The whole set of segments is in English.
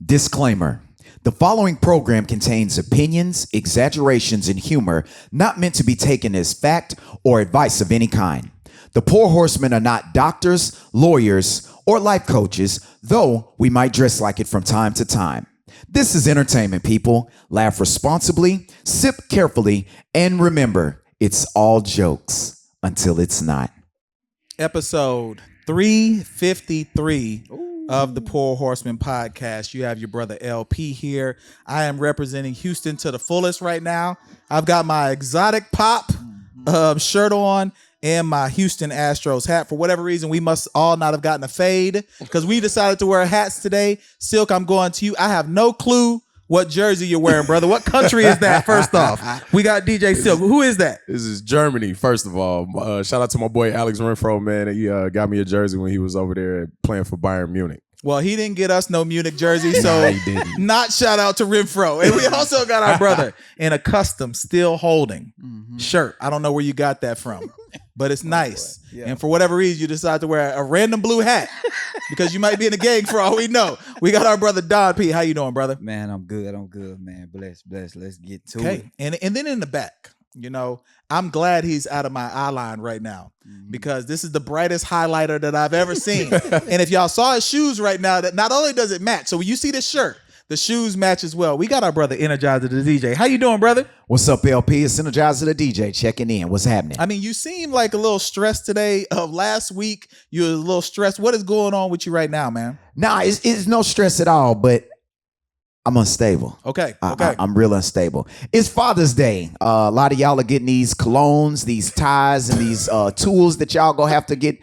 Disclaimer. The following program contains opinions, exaggerations, and humor not meant to be taken as fact or advice of any kind. The Pour Horsemen are not doctors, lawyers, or life coaches, though we might dress like it from time to time. This is entertainment, people. Laugh responsibly, sip carefully, and remember, it's all jokes until it's not. Episode 353 of the Pour Horsemen Podcast. You have your brother LP here. I am representing Houston to the fullest right now. I've got my exotic pop shirt on and my Houston Astros hat. For whatever reason, we must all not have gotten a fade because we decided to wear hats today. Silk, I'm going to you. I have no clue what jersey you're wearing, brother. What country is that, first off? We got DJ Silk. Who is that? This is Germany, first of all. Shout out to my boy Alex Renfro, man. He got me a jersey when he was over there playing for Bayern Munich. Well, he didn't get us no Munich jersey, so not shout out to Renfro. And we also got our brother in a custom still holding shirt. I don't know where you got that from, but it's nice. Yeah. And for whatever reason, you decide to wear a random blue hat because you might be in a gang for all we know. We got our brother Don P. How you doing, brother? Man, I'm good, man. Bless. Let's get to it. Okay, and then in the back, you know, I'm glad he's out of my eye line right now because this is the brightest highlighter that I've ever seen. And if y'all saw his shoes right now, that not only does it match, so when you see this shirt, the shoes match as well. We got our brother Energizer the DJ. How you doing, brother? What's up, LP? It's Energizer the DJ checking in. What's happening? I mean, you seem like a little stressed today. Last week, you were a little stressed. What is going on with you right now, man? Nah, it's no stress at all, but I'm unstable. Okay. I'm real unstable. It's Father's Day. A lot of y'all are getting these colognes, these ties, and these tools that y'all gonna have to get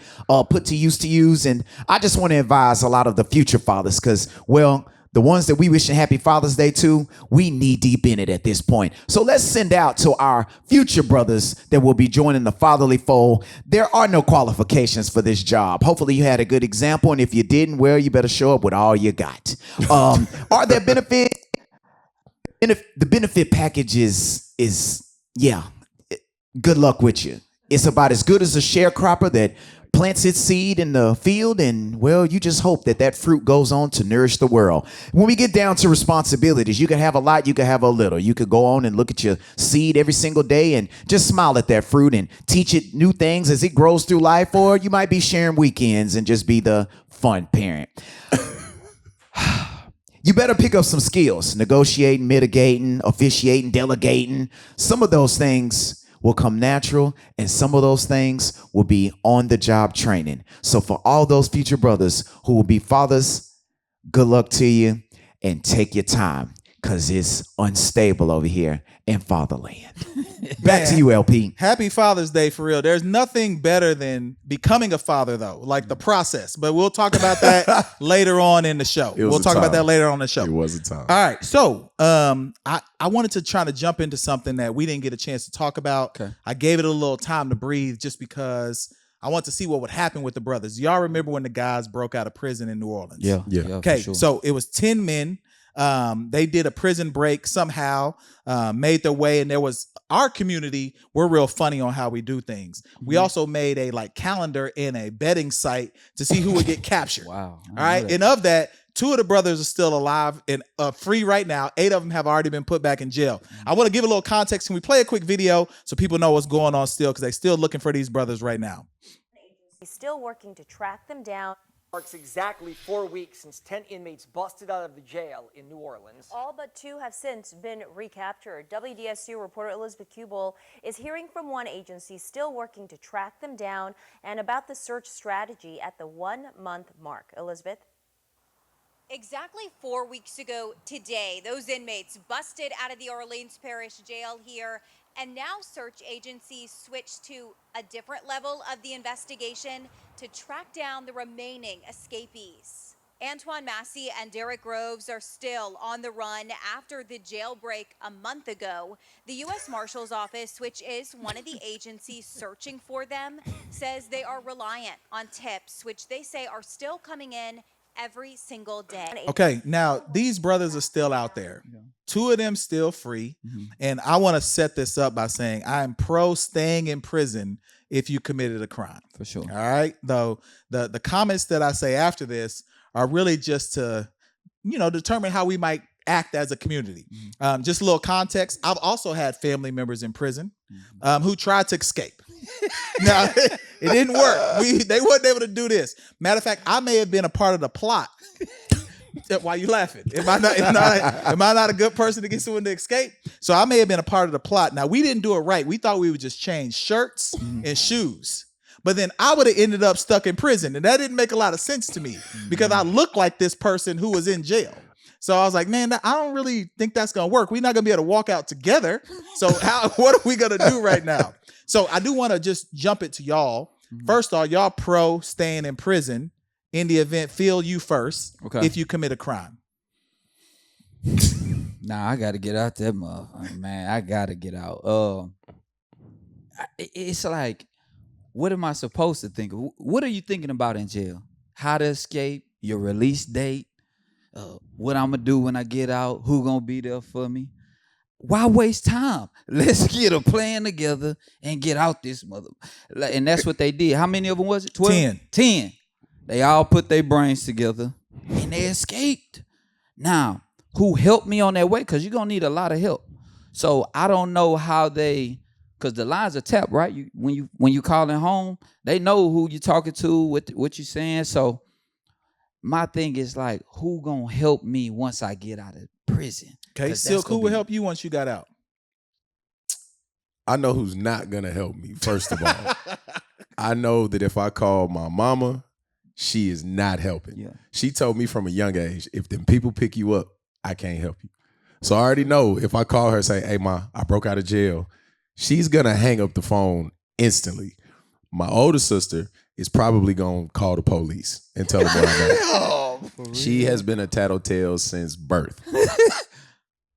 put to use. And I just want to advise a lot of the future fathers because, well, the ones that we wishing happy Father's Day to, we knee deep in it at this point. So let's send out to our future brothers that will be joining the fatherly fold. There are no qualifications for this job. Hopefully you had a good example. And if you didn't, well, you better show up with all you got. Are there benefits? The benefit package is good luck with you. It's about as good as a sharecropper that plants its seed in the field, and well, you just hope that fruit goes on to nourish the world. When we get down to responsibilities, you can have a lot, you can have a little. You could go on and look at your seed every single day and just smile at that fruit and teach it new things as it grows through life, or you might be sharing weekends and just be the fun parent. You better pick up some skills: negotiating, mitigating, officiating, delegating. Some of those things will come natural, and some of those things will be on-the-job training. So for all those future brothers who will be fathers, good luck to you, and take your time, because it's unstable over here in fatherland. Back to you, LP. Happy Father's Day, for real. There's nothing better than becoming a father, though, like the process. But we'll talk about that later on in the show. We'll talk about that later on in the show. It was a time. All right. So I wanted to try to jump into something that we didn't get a chance to talk about. Okay. I gave it a little time to breathe just because I want to see what would happen with the brothers. Y'all remember when the guys broke out of prison in New Orleans? Yeah. Okay. Sure. So it was 10 men. They did a prison break somehow, made their way, and there was our community. We're real funny on how we do things. We also made a calendar and a betting site to see who would get captured. Wow. All right. And of that, 2 of the brothers are still alive and free right now. 8 of them have already been put back in jail. I want to give a little context. Can we play a quick video so people know what's going on still? Because they're still looking for these brothers right now. He's still working to track them down. Marks exactly 4 weeks since 10 inmates busted out of the jail in New Orleans. All but 2 have since been recaptured. WDSU reporter Elizabeth Kubel is hearing from one agency still working to track them down and about the search strategy at the 1-month mark. Elizabeth? Exactly 4 weeks ago today, those inmates busted out of the Orleans Parish Jail here, and now search agencies switched to a different level of the investigation to track down the remaining escapees. Antoine Massey and Derek Groves are still on the run after the jailbreak a month ago. The U.S. Marshal's Office, which is one of the agencies searching for them, says they are reliant on tips, which they say are still coming in every single day. Okay, now these brothers are still out there. 2 of them still free. And I want to set this up by saying I am pro staying in prison if you committed a crime. For sure. All right. Though the comments that I say after this are really just to determine how we might act as a community. Just a little context. I've also had family members in prison who tried to escape. Now, it didn't work. They weren't able to do this. Matter of fact, I may have been a part of the plot. Why are you laughing? Am I not a good person to get someone to escape? So I may have been a part of the plot. Now, we didn't do it right. We thought we would just change shirts and shoes. But then I would have ended up stuck in prison. And that didn't make a lot of sense to me because I looked like this person who was in jail. So I was like, man, I don't really think that's going to work. We're not going to be able to walk out together. So what are we going to do right now? So I do want to just jump it to y'all. First off, y'all pro staying in prison in the event, Phil, you first, if you commit a crime. Nah, I got to get out that motherfucker, man. I got to get out. It's like, what am I supposed to think of? What are you thinking about in jail? How to escape, your release date, what I'm going to do when I get out, who going to be there for me. Why waste time? Let's get a plan together and get out this mother. And that's what they did. How many of them was it? 12? 10. They all put their brains together and they escaped. Now, who helped me on that way? Because you're going to need a lot of help. So I don't know how because the lines are tapped, right? When you calling home, they know who you're talking to, what you're saying. So my thing is like, who going to help me once I get out of prison? Okay, Silk, who will help you once you got out? I know who's not going to help me, first of all. I know that if I call my mama, she is not helping. Yeah. She told me from a young age, if them people pick you up, I can't help you. So I already know if I call her and say, hey, ma, I broke out of jail, she's going to hang up the phone instantly. My older sister is probably going to call the police and tell them what I know. She has been a tattletale since birth.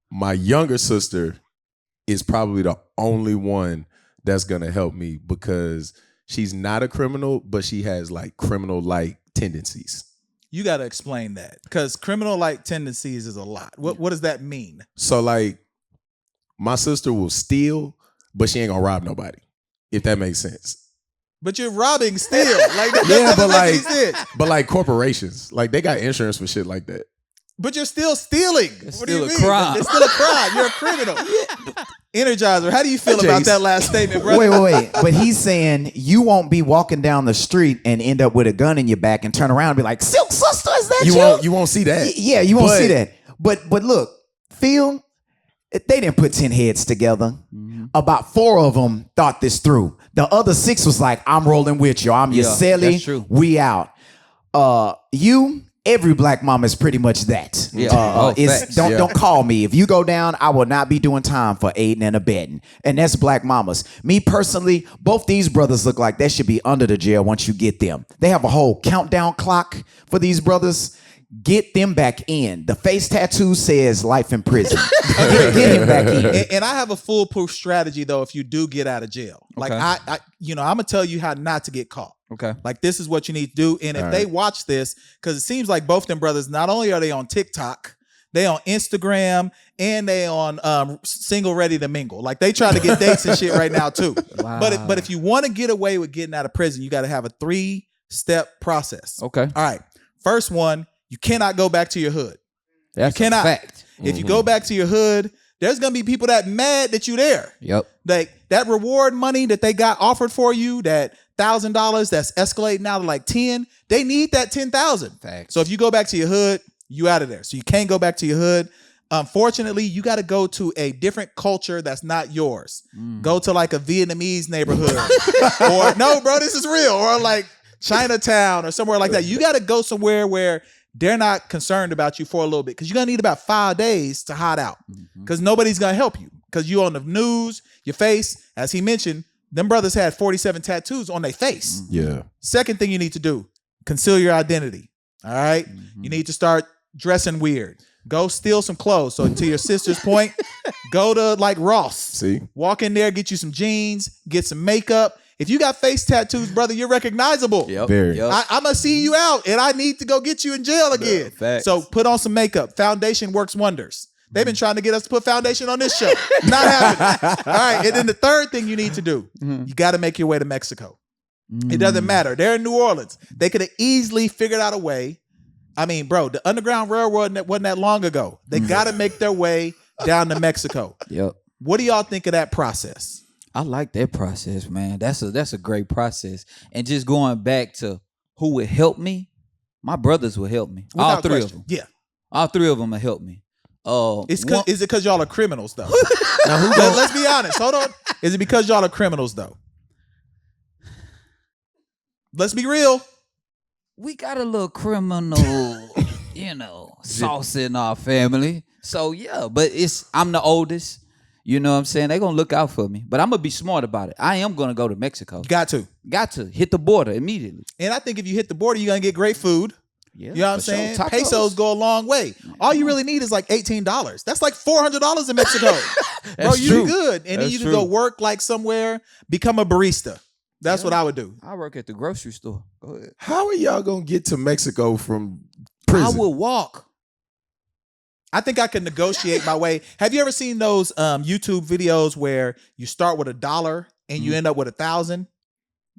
My younger sister is probably the only one that's going to help me because she's not a criminal, but she has like criminal-like tendencies. You got to explain that because criminal-like tendencies is a lot. What does that mean? So like my sister will steal, but she ain't going to rob nobody, if that makes sense. But you're robbing still. Like that but like corporations, like they got insurance for shit like that. But you're still stealing. It's what still do you a mean? crime. It's still a crime. You're a criminal. Energizer, how do you feel about that last statement, brother? Wait. But he's saying you won't be walking down the street and end up with a gun in your back and turn around and be like, Silk sister, is that you? You won't see that. Yeah, you won't see that. But look, Phil, they didn't put 10 heads together. About 4 of them thought this through. The other 6 was like, I'm rolling with you. I'm your celly. That's true. We out. Every black mama is pretty much that. Yeah. Don't call me. If you go down, I will not be doing time for aiding and abetting. And that's black mamas. Me personally, both these brothers look like they should be under the jail once you get them. They have a whole countdown clock for these brothers. Get them back in. The face tattoo says life in prison. Get him back in. And I have a foolproof strategy though if you do get out of jail. Like I'm gonna tell you how not to get caught. Okay. Like this is what you need to do. And if they watch this, because it seems like both them brothers, not only are they on TikTok, they on Instagram and they on Single Ready to Mingle. Like they try to get dates and shit right now too. Wow. But if you want to get away with getting out of prison, you got to have a 3-step process. Okay. All right. First one, you cannot go back to your hood. That's you cannot. a fact. If you go back to your hood, there's gonna be people that mad that you there. Yep. Like that reward money that they got offered for you, that $1,000 that's escalating now to like 10, they need that 10,000. Facts. So if you go back to your hood, you out of there. So you can't go back to your hood. Unfortunately, you got to go to a different culture that's not yours. Go to like a Vietnamese neighborhood, or no, bro, this is real, or like Chinatown or somewhere like that. You got to go somewhere where they're not concerned about you for a little bit, because you're gonna need about 5 days to hide out, because nobody's gonna help you, because you on the news, your face, as he mentioned, them brothers had 47 tattoos on their face. Yeah. Second thing you need to do, conceal your identity. All right. You need to start dressing weird. Go steal some clothes. So to your sister's point, go to like Ross. See? Walk in there, get you some jeans, get some makeup. If you got face tattoos, brother, you're recognizable. Yep. Very. Yep. I'm going to see you out, and I need to go get you in jail again. Facts. So put on some makeup. Foundation works wonders. They've been trying to get us to put foundation on this show. Not happening. All right. And then the third thing you need to do, you got to make your way to Mexico. It doesn't matter. They're in New Orleans. They could have easily figured out a way I mean, bro, the Underground Railroad wasn't that long ago. They got to make their way down to Mexico. Yep. What do y'all think of that process? I like that process, man. That's a great process. And just going back to who would help me, my brothers would help me. All Without three question. of them. Yeah. All three of them will help me. Is it because y'all are criminals, though? Now, Let's be honest. Hold on. Is it because y'all are criminals, though? Let's be real. We got a little criminal, sauce in our family. So yeah, but I'm the oldest. You know what I'm saying? They're gonna look out for me. But I'm gonna be smart about it. I am gonna go to Mexico. Got to Hit the border immediately. And I think if you hit the border, you're gonna get great food. Yeah, You know what I'm for sure. saying? Tacos. Pesos go a long way. All you really need is like $18. That's like $400 in Mexico. Bro, you true. good. And then That's you can true. go work like somewhere, become a barista. That's what I would do. I work at the grocery store. Go ahead. how are y'all gonna get to Mexico from prison? I will walk. I think I can negotiate my way. Have you ever seen those YouTube videos where you start with $1 and you end up with 1,000?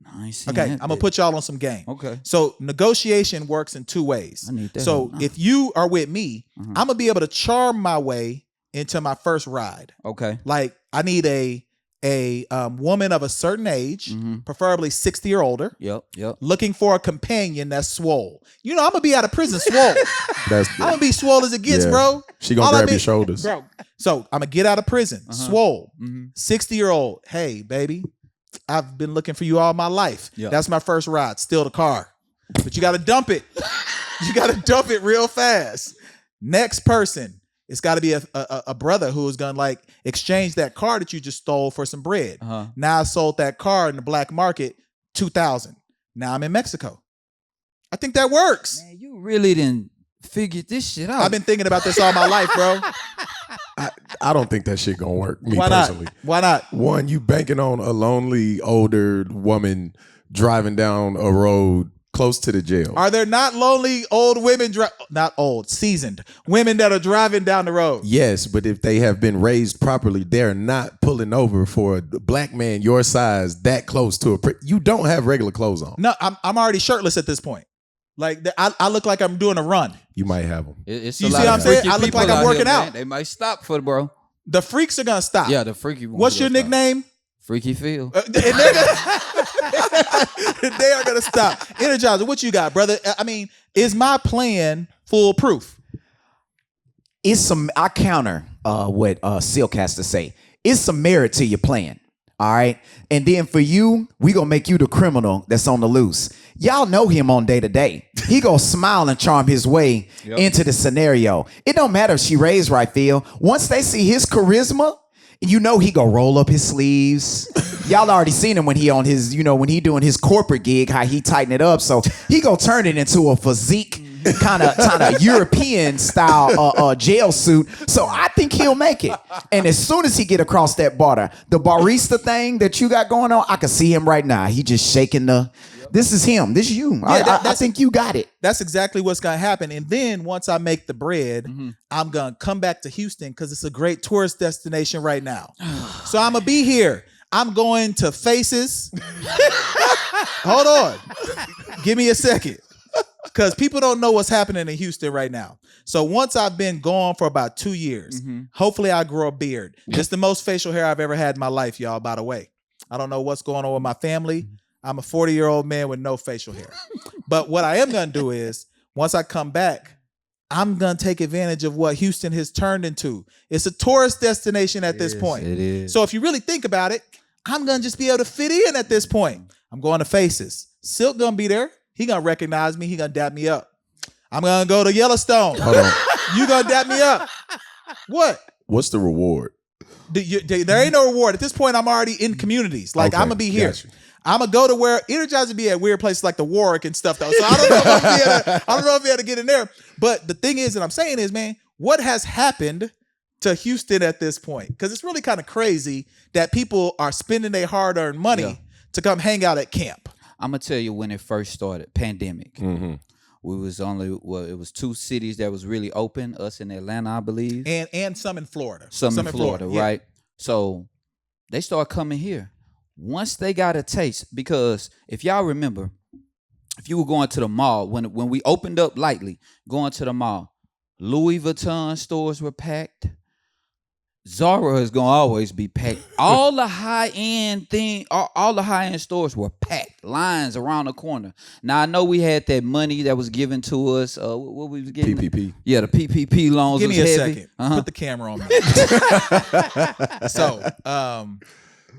I ain't seen Okay, that I'm gonna bit. put y'all on some game. Okay. So negotiation works in two ways. I need that So help now. if you are with me, Mhm. I'm gonna be able to charm my way into my first ride. Okay. Like I need a woman of a certain age, Mhm. preferably 60 or older, Yep. looking for a companion that's swole. You know, I'm gonna be out of prison swole. That's I'm gonna be swole as it gets, Yeah. bro. She gonna All I grab your mean- shoulders. Bro. So I'm gonna get out of prison, swole, Mhm. 60-year-old. Hey, baby, I've been looking for you all my life. Yeah. That's my first ride. Steal the car, but you got to dump it. You got to dump it real fast. Next person, it's got to be a brother who is gonna like exchange that car that you just stole for some bread. Uh-huh. Now I sold that car in the black market, 2,000. Now I'm in Mexico. I think that works. Man, you really didn't figure this shit out. I've been thinking about this all my life, bro. I don't think that shit gonna work. Me Why personally. not? Why not? One, you banking on a lonely older woman driving down a road close to the jail. Are there not lonely old women, not old, seasoned women that are driving down the road? Yes, but if they have been raised properly, they're not pulling over for a black man your size that close to you don't have regular clothes on. No, I'm already shirtless at this point. Like I look like I'm doing a run. You might have them. It's You a see lot what of I'm saying? freaky I look people like I'm out here, working man. out. They might stop for the bro. The freaks are gonna stop. Yeah, the freaky ones. What's your gonna stop. nickname? Freaky Phil. And they're gonna, they are gonna stop. Energizer, what you got, brother? I mean, is my plan foolproof? I counter what Silk has to say. It's some merit to your plan. All right. And then for you, we gonna make you the criminal that's on the loose. Y'all know him on day to day. He gonna smile and charm his way into the scenario. It don't matter if she raised right, Phil. Once they see his charisma, you know he gonna roll up his sleeves. Y'all already seen him when he on his, when he doing his corporate gig, how he tighten it up. So he gonna turn it into a physique kind of European style jail suit. So I think he'll make it. And as soon as he get across that border, the barista thing that you got going on, I can see him right now. He just shaking this is him. This is you. I think you got it. That's exactly what's gonna happen. And then once I make the bread, I'm gonna come back to Houston because it's a great tourist destination right now. So I'm gonna be here. I'm going to Faces. Hold on. Give me a second. Because people don't know what's happening in Houston right now. So once I've been gone for about 2 years, hopefully I grow a beard. It's the most facial hair I've ever had in my life, y'all, by the way. I don't know what's going on with my family. I'm a 40-year-old man with no facial hair. But what I am going to do is, once I come back, I'm going to take advantage of what Houston has turned into. It's a tourist destination at this point. It is. So if you really think about it, I'm going to just be able to fit in at this point. I'm going to Faces. Silk going to be there. He going to recognize me. He going to dap me up. I'm going to go to Yellowstone. Hold on. You going to dap me up. What? What's the reward? There ain't no reward. At this point, I'm already in communities. Like, Okay, I'm going to be here. got you. I'm going to go to where Energizer be at weird places like the Warwick and stuff, though. So I don't know if he had to get in there. But the thing is that I'm saying is, man, what has happened to Houston at this point? Because it's really kind of crazy that people are spending their hard-earned money to come hang out at camp. I'm gonna tell you when it first started, pandemic. Mm-hmm. We was it was 2 cities that was really open, us in Atlanta, I believe. And some in Florida. Some in Florida, yeah. right? So they started coming here. Once they got a taste, because if y'all remember, if you were going to the mall, when we opened up lightly, going to the mall, Louis Vuitton stores were packed. Zara is gonna always be packed. All the high-end all the high-end stores were packed. Lines around the corner. Now I know we had that money that was given to us. What we was getting? PPP. Yeah, the PPP loans. Give me was a heavy. second. Put the camera on me. So,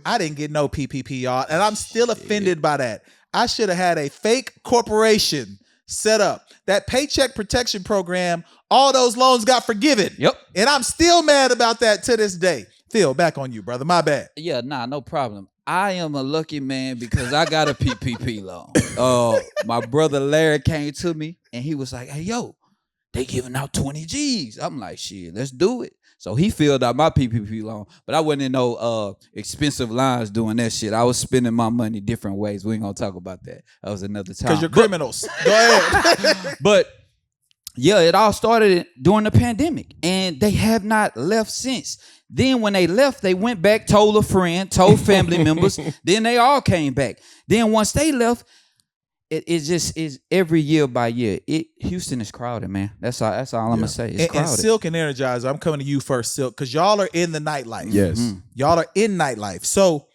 I didn't get no PPP, y'all, and I'm still offended by that. I should have had a fake corporation set up. That Paycheck Protection Program, all those loans got forgiven. Yep. And I'm still mad about that to this day. Phil, back on you, brother. My bad. Yeah, no problem. I am a lucky man because I got a PPP loan. My brother Larry came to me and he was like, "Hey, yo, they giving out 20 G's." I'm like, "Shit, let's do it." So he filled out my PPP loan, but I wasn't in no expensive lines doing that shit. I was spending my money different ways. We ain't gonna talk about that. That was another time. Because you're criminals. Go ahead. But yeah, it all started during the pandemic, and they have not left since. Then when they left, they went back, told a friend, told family members. Then they all came back. Then once they left, it just is every year by year. Houston is crowded, man. That's all I'm gonna say. It's crowded. And Silk and Energizer, I'm coming to you first, Silk, because y'all are in the nightlife. Yes. Y'all are in nightlife. So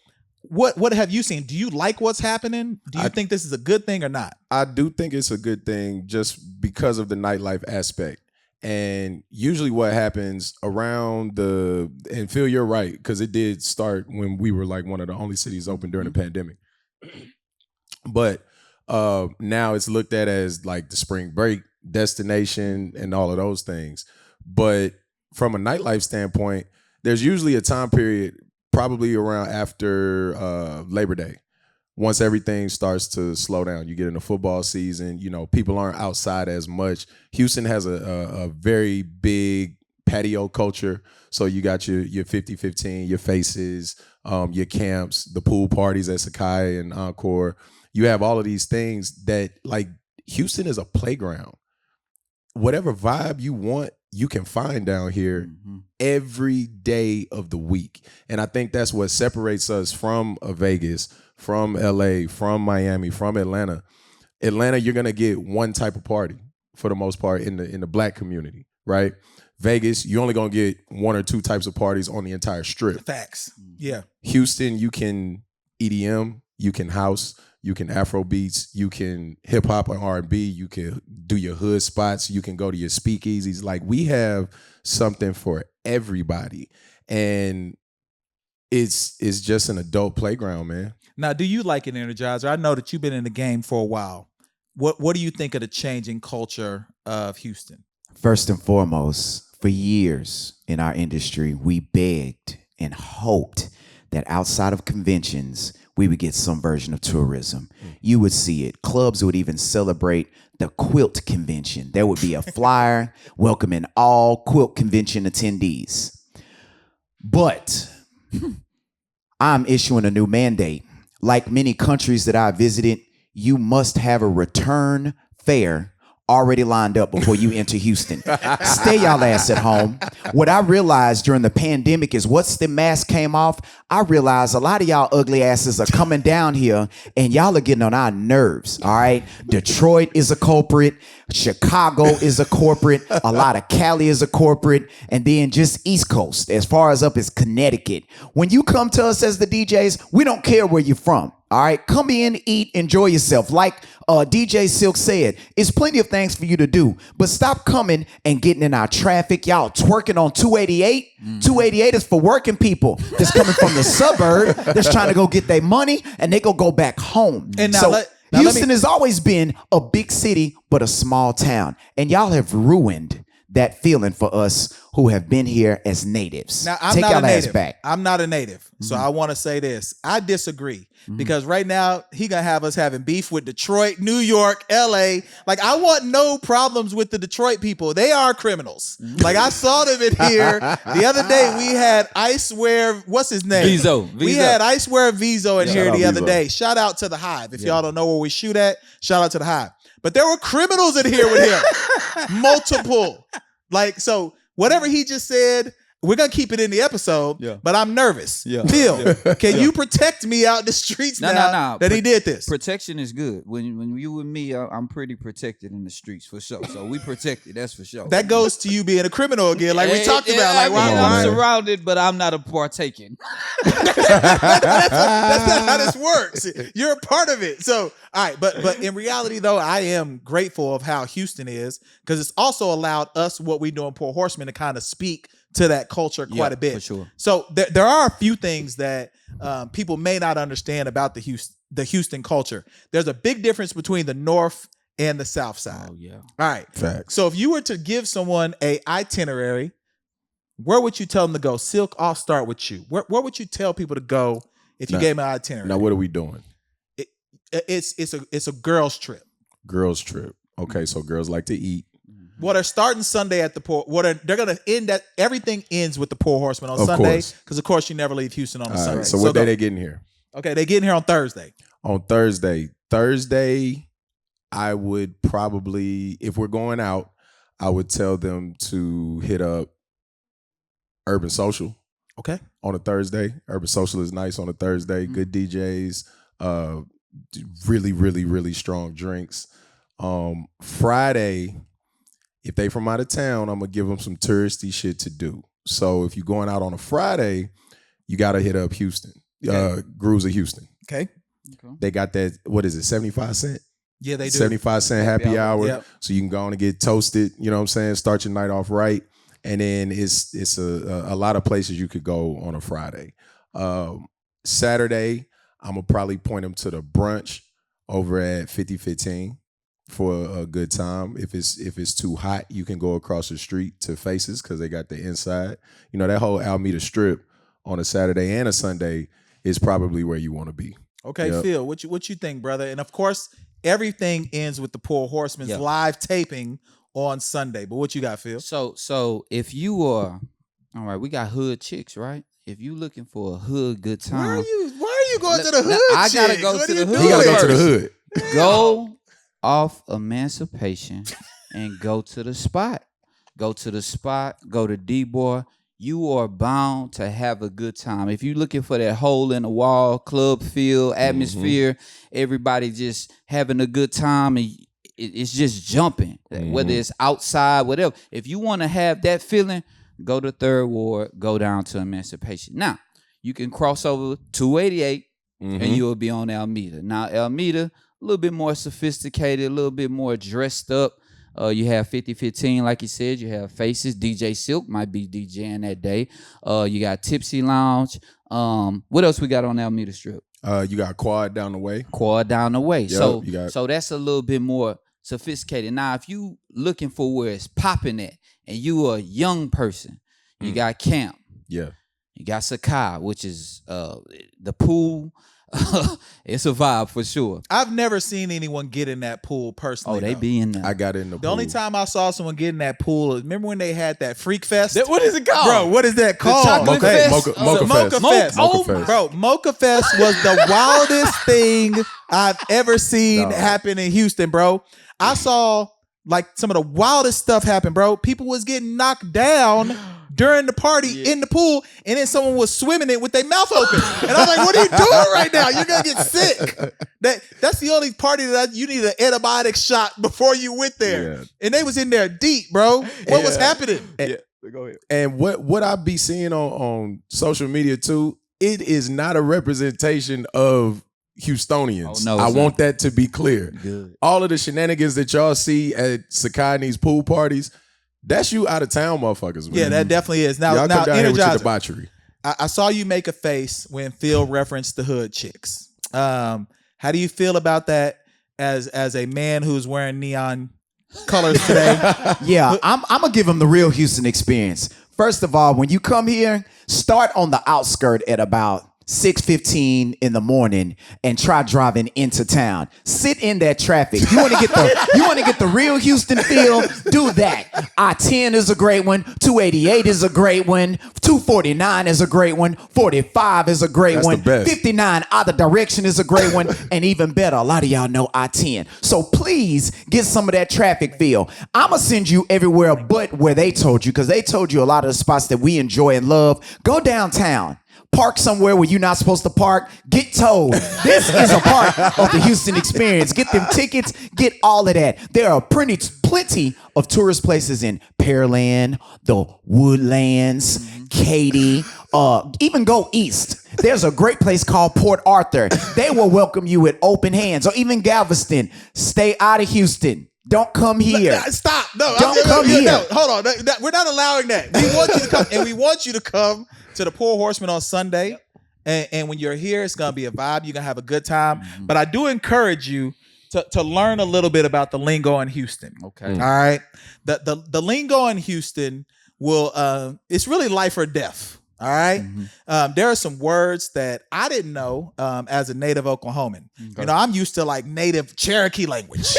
what have you seen? Do you like what's happening? Do you think this is a good thing or not? I do think it's a good thing just because of the nightlife aspect. And usually what happens around and Phil, you're right, because it did start when we were like one of the only cities open during the pandemic. But now it's looked at as like the spring break destination and all of those things. But from a nightlife standpoint, there's usually a time period probably around after Labor Day. Once everything starts to slow down, you get into football season, people aren't outside as much. Houston has a very big patio culture. So you got your 50-15, your faces, your camps, the pool parties at Sakai and Encore. You have all of these things that, like, Houston is a playground. Whatever vibe you want, you can find down here every day of the week. And I think that's what separates us from Vegas, from LA, from Miami, from Atlanta. Atlanta, you're going to get one type of party for the most part in the black community, right? Vegas, you're only going to get one or two types of parties on the entire strip. Facts. Yeah. Houston, you can EDM, you can house, you can Afro beats, you can hip hop and R&B, you can do your hood spots, you can go to your speakeasies. Like, we have something for everybody. And it's just an adult playground, man. Now, do you like an Energizer? I know that you've been in the game for a while. What do you think of the changing culture of Houston? First and foremost, for years in our industry, we begged and hoped that outside of conventions, we would get some version of tourism. You would see it. Clubs would even celebrate the quilt convention. There would be a flyer welcoming all quilt convention attendees. But I'm issuing a new mandate. Like many countries that I visited, you must have a return fare already lined up before you enter Houston. Stay y'all ass at home. What I realized during the pandemic is once the mask came off, I realized a lot of y'all ugly asses are coming down here and y'all are getting on our nerves, all right? Detroit is a culprit. Chicago is a corporate. A lot of Cali is a corporate. And then just East Coast, as far as up as Connecticut. When you come to us as the DJs, we don't care where you're from. All right, come in, eat, enjoy yourself. Like DJ Silk said, it's plenty of things for you to do, but stop coming and getting in our traffic. Y'all twerking on 288. 288 is for working people that's coming from the suburb that's trying to go get their money and they go back home. And now, Houston has always been a big city, but a small town. And y'all have ruined that feeling for us who have been here as natives. Now, I'm Take not y'all a ass native. back. I'm not a native. So I want to say this. I disagree because right now he going to have us having beef with Detroit, New York, LA. Like, I want no problems with the Detroit people. They are criminals. Like, I saw them in here. The other day we had Icewear, what's his name? Vizo. We had Icewear Vizo in here Shout out the other Vizo. day. Shout out to the Hive. If y'all don't know where we shoot at, shout out to the Hive. But there were criminals in here with him. Multiple. Like, so whatever he just said, we're gonna keep it in the episode, Yeah. but I'm nervous. Yeah. Phil, can you protect me out in the streets now that he did this? Protection is good. When you and me, I'm pretty protected in the streets for sure. So we protected, that's for sure. That goes to you being a criminal again, like we talked about. Like, I'm surrounded, but I'm not a partaking. that's not how this works. You're a part of it. So, all right, but in reality, though, I am grateful of how Houston is, because it's also allowed us, what we do in Pour Horsemen, to kind of speak to that culture quite a bit. For sure. So there are a few things that people may not understand about the Houston culture. There's a big difference between the North and the South Side. Oh yeah. All right. Facts. So if you were to give someone a itinerary, where would you tell them to go? Silk, I'll start with you. Where would you tell people to go if you gave them an itinerary? Now, what are we doing? It's a girls' trip. Girls trip. Okay, so girls like to eat. Well, they're starting Sunday at the Pour. They're gonna end that. Everything ends with the Pour Horsemen on Of Sunday, course. because of course you never leave Houston on a All Sunday. right, so what day go. they getting here? Okay, they getting here on Thursday. On Thursday, I would probably, if we're going out, I would tell them to hit up Urban Social Okay. on a Thursday. Urban Social is nice on a Thursday. Good DJs, really, really, really strong drinks. Friday, if they from out of town, I'm gonna give them some touristy shit to do. So if you're going out on a Friday, you gotta hit up Houston. Grooves of Houston. Okay. They got that, what is it, 75 cent? Yeah, they do. 75-cent happy hour. Yep. So you can go on and get toasted, you know what I'm saying? Start your night off right. And then it's a lot of places you could go on a Friday. Saturday, I'm gonna probably point them to the brunch over at 5015 for a good time. If it's too hot, you can go across the street to Faces, because they got the inside. You know, that whole Alameda Strip on a Saturday and a Sunday is probably where you want to be. Okay, Yep. Phil, what you think, brother? And of course, everything ends with the Pour Horsemen's live taping on Sunday. But what you got, Phil? So if you are, all right, we got hood chicks, right? If you looking for a hood good time, Why are you going to the hood? I gotta chicks? go What to are the you hood. He gotta go to the doing? hood. go off Emancipation and go to the spot. Go to the spot, go to D-Boy. You are bound to have a good time. If you're looking for that hole in the wall, club feel, atmosphere, everybody just having a good time, and it's just jumping, whether it's outside, whatever. If you want to have that feeling, go to Third Ward, go down to Emancipation. Now, you can cross over 288 and you'll be on Alameda. Now, Alameda, a little bit more sophisticated, a little bit more dressed up. You have 5015, like you said. You have Faces. DJ Silk might be DJing that day. You got Tipsy Lounge. What else we got on Alameda Strip? You got Quad down the way. Quad down the way. Yep, So that's a little bit more sophisticated. Now, if you looking for where it's popping at, and you are a young person, you got Camp. Yeah. You got Sakai, which is the pool. It's a vibe for sure. I've never seen anyone get in that pool personally. Oh, they though. be in there. I got in the pool. The only time I saw someone get in that pool is, remember when they had that Freak Fest? What is it called? Bro, what is that called? chocolate Mocha fest? Mocha Mocha Fest. Fest. Mocha Fest. Bro, Mocha Fest was the wildest thing I've ever seen happen in Houston, bro. I saw like some of the wildest stuff happen, bro. People was getting knocked down during the party in the pool, and then someone was swimming it with their mouth open. And I was like, what are you doing right now? You're going to get sick. That's the only party that you need an antibiotic shot before you went there. Yeah. And they was in there deep, bro. What was happening? Go ahead. And what I be seeing on social media too, it is not a representation of Houstonians. Oh, no, I it's want not. that to be clear. Good. All of the shenanigans that y'all see at Sakai and these pool parties, that's you out of town motherfuckers, man. Yeah, that definitely is. Now y'all come down here with your Energizer, debauchery. I saw you make a face when Phil referenced the hood chicks. How do you feel about that as a man who's wearing neon colors today? Yeah, I'm gonna give them the real Houston experience. First of all, when you come here, start on the outskirt at about 6:15 in the morning and try driving into town. Sit in that traffic. You want to get the real Houston feel? Do that. I-10 is a great one. 288 is a great one. 249 is a great one. 45 is a great That's one. the best. 59 either direction is a great one. And even better, a lot of y'all know I-10. So please get some of that traffic feel. I'ma send you everywhere but where they told you, because they told you a lot of the spots that we enjoy and love. Go downtown. Park somewhere where you're not supposed to park. Get towed. This is a part of the Houston experience. Get them tickets. Get all of that. There are plenty of tourist places in Pearland, the Woodlands, Katy. Even go east. There's a great place called Port Arthur. They will welcome you with open hands. Or even Galveston. Stay out of Houston. Don't come here. Stop. No. Don't come here. No, hold on. We're not allowing that. We want you to come, and we want you to come to the Pour Horsemen on Sunday. And when you're here, it's going to be a vibe. You're going to have a good time. But I do encourage you to learn a little bit about the lingo in Houston. Okay. All right. The lingo in Houston will, it's really life or death. All right. There are some words that I didn't know as a native Oklahoman. Okay. You know, I'm used to like native Cherokee language.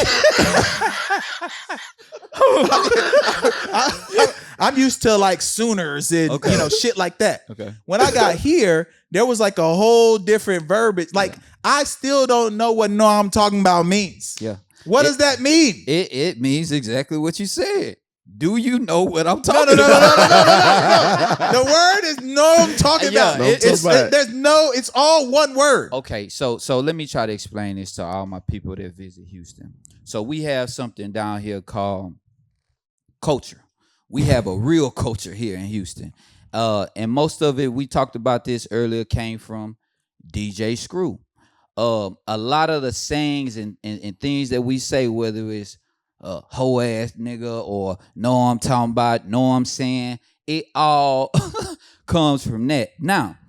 I'm used to like Sooners and you know shit like that. Okay. When I got here, there was like a whole different verbiage. Like I still don't know what "no I'm talking about" means. Yeah. What does that mean? It means exactly what you said. Do you know what I'm talking about? No. The word is "no I'm talking about." It's all one word. Okay, so let me try to explain this to all my people that visit Houston. So we have something down here called culture. We have a real culture here in Houston. And most of it, we talked about this earlier, came from DJ Screw. A lot of the sayings and things that we say, whether it's hoe ass nigga or know I'm talking about, know I'm saying, it all comes from that. Now,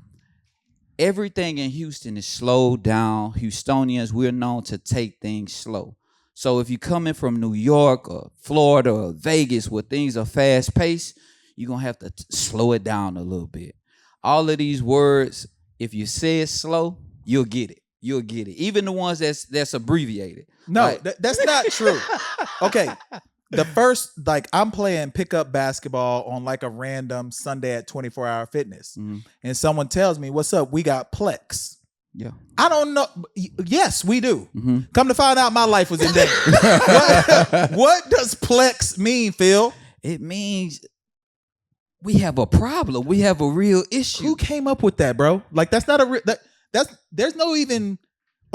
everything in Houston is slowed down. Houstonians, we're known to take things slow. So if you're coming from New York or Florida or Vegas where things are fast paced, you're going to have to slow it down a little bit. All of these words, if you say it slow, you'll get it. You'll get it. Even the ones that's abbreviated. No, like, that's not true. Okay. The first, like I'm playing pickup basketball on like a random Sunday at 24 Hour Fitness. And someone tells me, "What's up? We got Plex." Yeah. I don't know. Yes, we do. Come to find out, my life was in danger. What does Plex mean, Phil? It means we have a problem. We have a real issue. Who came up with that, bro? Like that's not a there's no even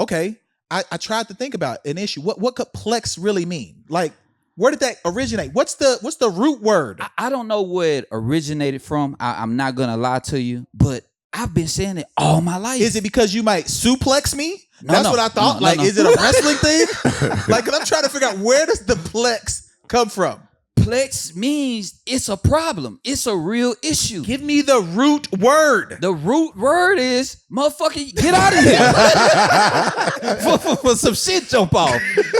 okay. I tried to think about an issue. What could Plex really mean? Like, where did that originate? What's the root word? I don't know where it originated from. I'm not gonna lie to you, but I've been saying it all my life. Is it because you might suplex me? That's what I thought. Is it a wrestling thing? Like, I'm trying to figure out, where does the Plex come from? Plex means it's a problem. It's a real issue. Give me the root word. The root word is, motherfucker, get out of here. for some shit jump off.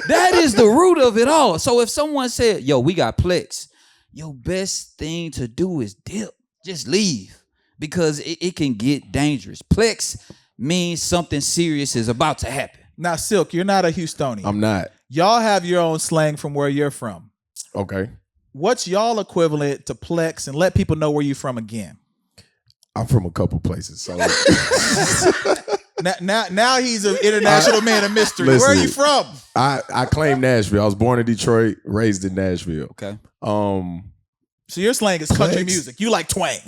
That is the root of it all. So if someone said, yo, we got Plex, your best thing to do is dip. Just leave. Because it can get dangerous. Plex means something serious is about to happen. Now, Silk, you're not a Houstonian. I'm not. Y'all have your own slang from where you're from. Okay. What's y'all equivalent to Plex? And let people know where you're from again. I'm from a couple places. So now he's an international man of mystery. Listen, where are you from? I claim Nashville. I was born in Detroit, raised in Nashville. Okay. So your slang is country music. You like twang.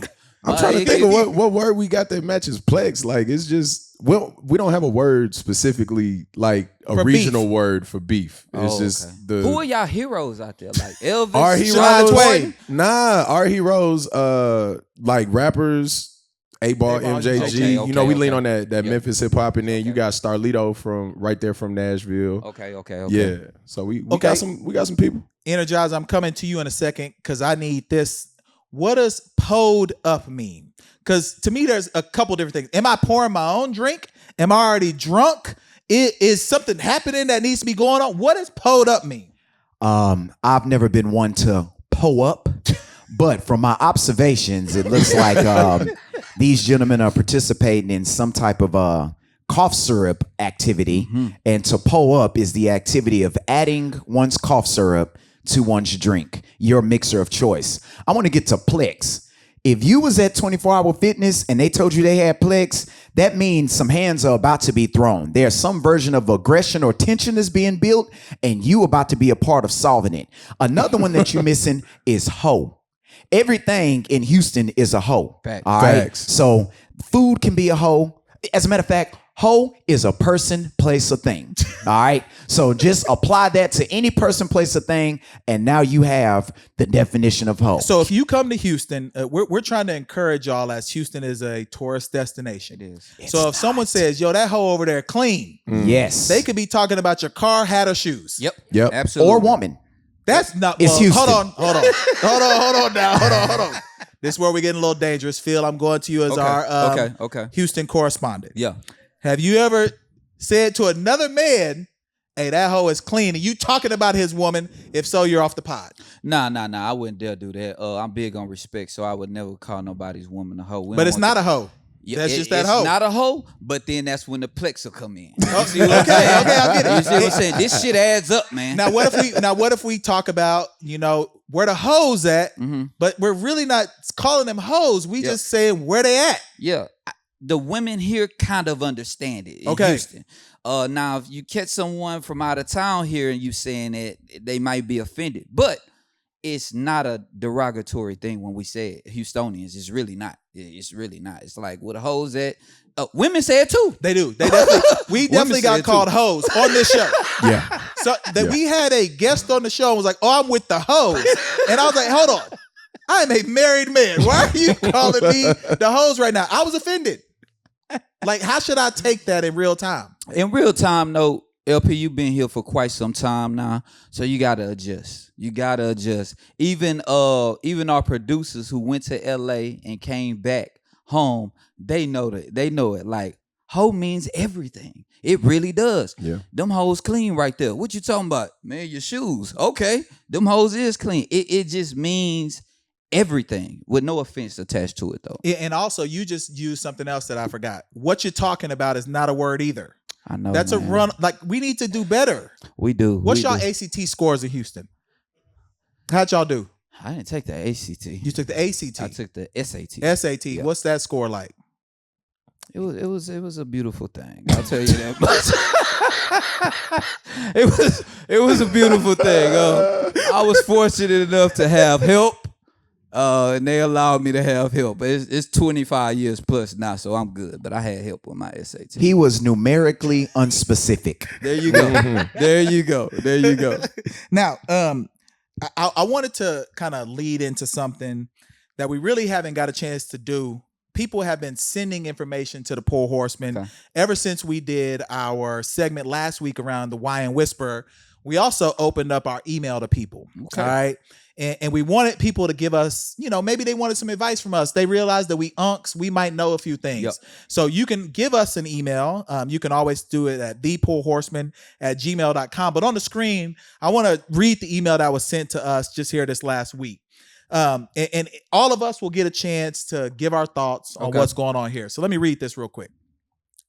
I'm trying to think of what word we got that matches Plex. Like, it's just, well, we don't have a word specifically, like a for regional beef. word for beef. It's just okay. Who are y'all heroes out there? Like Elvis? Our heroes, our heroes, like rappers, 8-Ball, MJG. Okay, you know, we lean okay. on that Memphis hip hop, and then you got Starlito from right there from Nashville. Okay. Yeah. So we got some people. Energize, I'm coming to you in a second because I need this. What does "pulled up" mean? Because to me, there's a couple different things. Am I pouring my own drink? Am I already drunk? Is something happening that needs to be going on? What does "pulled up" mean? I've never been one to pull up, but from my observations, it looks like these gentlemen are participating in some type of cough syrup activity. And to pull up is the activity of adding one's cough syrup to one's drink, your mixer of choice. I want to get to Plex. If you was at 24 Hour Fitness and they told you they had Plex, that means some hands are about to be thrown. There's some version of aggression or tension is being built, and you about to be a part of solving it. Another one that you're missing is hoe. Everything in Houston is a hoe. Facts. All right. Facts. So food can be a hoe. As a matter of fact, hoe is a person, place, or thing. All right. So just apply that to any person, place, or thing, and now you have the definition of hoe. So if you come to Houston, we're trying to encourage y'all as Houston is a tourist destination. It is. So if someone says, yo, that hoe over there clean, yes, they could be talking about your car, hat, or shoes. Yep. Absolutely. or woman. That's not. It's Houston. Hold on now. Hold on. This is where we're getting a little dangerous. Phil, I'm going to you as our Okay. Houston correspondent. Yeah. Have you ever said to another man, hey, that hoe is clean, and you talking about his woman? If so, you're off the pod. Nah. I wouldn't dare do that. I'm big on respect, so I would never call nobody's woman a hoe. But it's not a hoe. Yeah, That's just that hoe. It's not a hoe, but then that's when the plex will come in. You see Okay, what I'm saying? I get it. You see what I'm saying? This shit adds up, man. Now what if we talk about, where the hoes at, but we're really not calling them hoes. We just saying where they at. Yeah. The women here kind of understand it in Houston. Now, if you catch someone from out of town here and you saying that, they might be offended. But it's not a derogatory thing when we say it. Houstonians, it's really not. It's really not. It's like, where the hoes at? Women say it too. They do. They definitely. We definitely got called hoes on this show. Yeah. So we had a guest on the show and was like, "Oh, I'm with the hoes," and I was like, "Hold on, I'm a married man. Why are you calling me the hoes right now?" I was offended. Like, how should I take that in real time? In real time, though, LP, you've been here for quite some time now, so you gotta adjust. Even our producers who went to LA and came back home, they know that. They know it. Like, hoe means everything. It really does. Yeah. Them hoes clean right there. What you talking about? Man, your shoes. Okay. Them hoes is clean. It just means everything, with no offense attached to it, though. And also, you just used something else that I forgot. What you're talking about is not a word either. I know. That's man. a run. Like, we need to do better. We do. What's y'all ACT scores in Houston? How'd y'all do? I didn't take the ACT. You took the ACT. I took the SAT. SAT. Yeah. What's that score like? It was a beautiful thing. I'll tell you that much. it was a beautiful thing. I was fortunate enough to have help. And they allowed me to have help. It's 25 years plus now, so I'm good. But I had help with my SAT. He was numerically unspecific. There you go. There you go. Now, I wanted to kind of lead into something that we really haven't got a chance to do. People have been sending information to the Pour Horsemen ever since we did our segment last week around the Why and Whisper. We also opened up our email to people. Okay. All right. And we wanted people to give us, maybe they wanted some advice from us. They realized that we might know a few things. Yep. So you can give us an email. You can always do it at thepourhorsemen@gmail.com. But on the screen, I want to read the email that was sent to us just here this last week. And all of us will get a chance to give our thoughts on what's going on here. So let me read this real quick.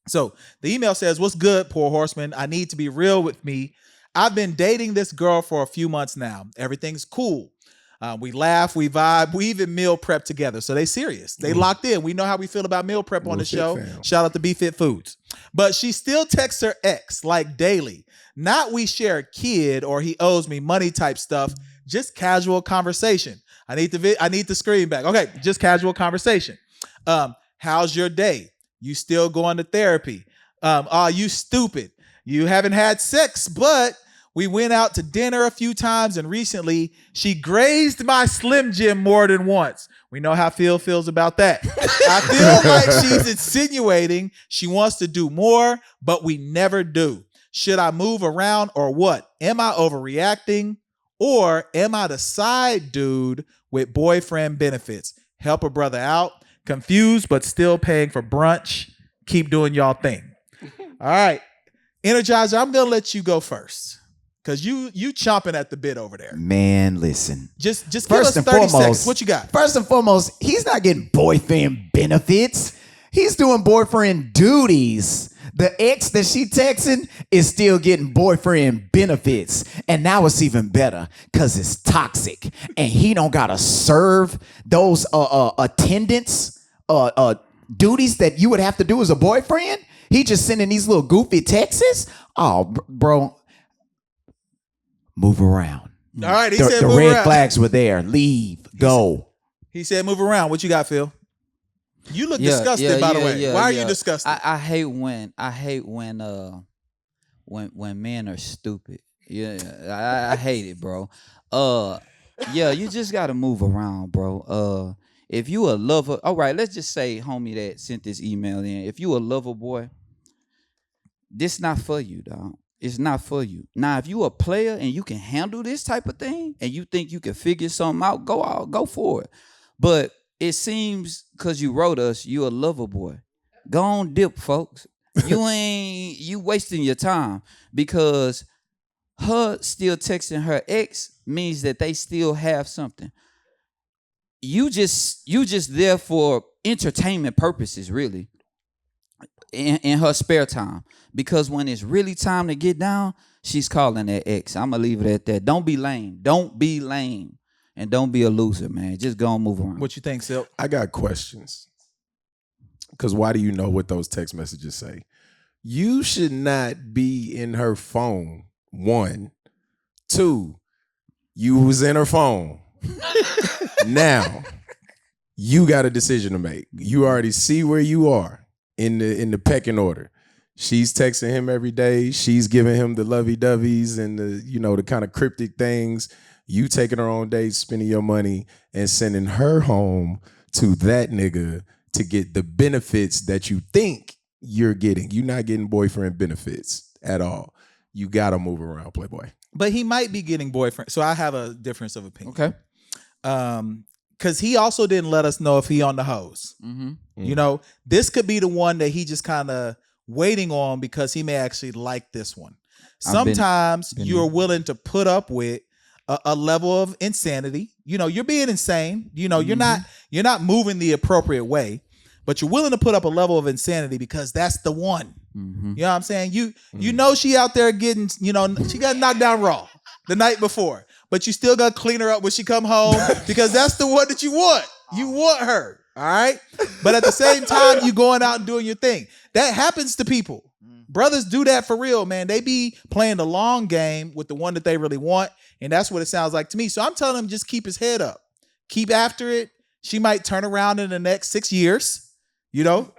So the email says, "What's good, Pour Horsemen? I need to be real with me. I've been dating this girl for a few months now. Everything's cool. We laugh, we vibe, we even meal prep together." So they serious. They locked in. We know how we feel about meal prep on the show. Shout out to Be Fit Foods. But she still texts her ex like daily. Not we share a kid or he owes me money type stuff. Just casual conversation. I need the screen back. Okay, just casual conversation. How's your day? You still going to therapy? You stupid. You haven't had sex, but we went out to dinner a few times, and recently she grazed my Slim Jim more than once. We know how Phil feels about that. I feel like she's insinuating she wants to do more, but we never do. Should I move around or what? Am I overreacting? Or am I the side dude with boyfriend benefits? Help a brother out. Confused, but still paying for brunch. Keep doing y'all thing. All right. Energizer, I'm going to let you go first. Cause you chomping at the bit over there. Man, listen. Just give us 30 seconds. What you got? First and foremost, he's not getting boyfriend benefits. He's doing boyfriend duties. The ex that she texting is still getting boyfriend benefits. And now it's even better because it's toxic. And he don't got to serve those attendance duties that you would have to do as a boyfriend. He just sending these little goofy texts. Oh, bro, move around. All right, he The said move red around. flags were there. Leave. Go. He said move around. What you got, Phil? You look disgusted, by the way. Why are you disgusted? I hate when men are stupid. Yeah, I hate it, bro. Yeah, you just gotta move around, bro. If you a lover, all right, let's just say, homie that sent this email in. If you a lover boy, this not for you, dog. It's not for you. Now, if you a player and you can handle this type of thing and you think you can figure something out, go for it. But it seems because you wrote us, you a lover boy. Go on dip, folks. You wasting your time because her still texting her ex means that they still have something. You just there for entertainment purposes, really, in her spare time. Because when it's really time to get down, she's calling that ex. I'm gonna leave it at that. Don't be lame. Don't be lame. And don't be a loser, man. Just go and move around. What you think, Silk? I got questions. Because why do you know what those text messages say? You should not be in her phone. 1. 2, you was in her phone. Now, you got a decision to make. You already see where you are in the pecking order. She's texting him every day. She's giving him the lovey-doveys and the kind of cryptic things. You taking her on dates, spending your money, and sending her home to that nigga to get the benefits that you think you're getting. You're not getting boyfriend benefits at all. You gotta move around, Playboy. But he might be getting boyfriend. So I have a difference of opinion. Okay. Because he also didn't let us know if he on the hose. Mm-hmm. This could be the one that he just kind of waiting on because he may actually like this one. Sometimes you're willing to put up with a level of insanity. You're being insane. You're not moving the appropriate way, but you're willing to put up a level of insanity because that's the one. Mm-hmm. You know what I'm saying? You know she out there getting, she got knocked down raw the night before, but you still got to clean her up when she come home because that's the one that you want. You want her, all right? But at the same time, you going out and doing your thing. That happens to people. Brothers do that for real, man. They be playing the long game with the one that they really want, and that's what it sounds like to me. So I'm telling him just keep his head up. Keep after it. She might turn around in the next 6 years.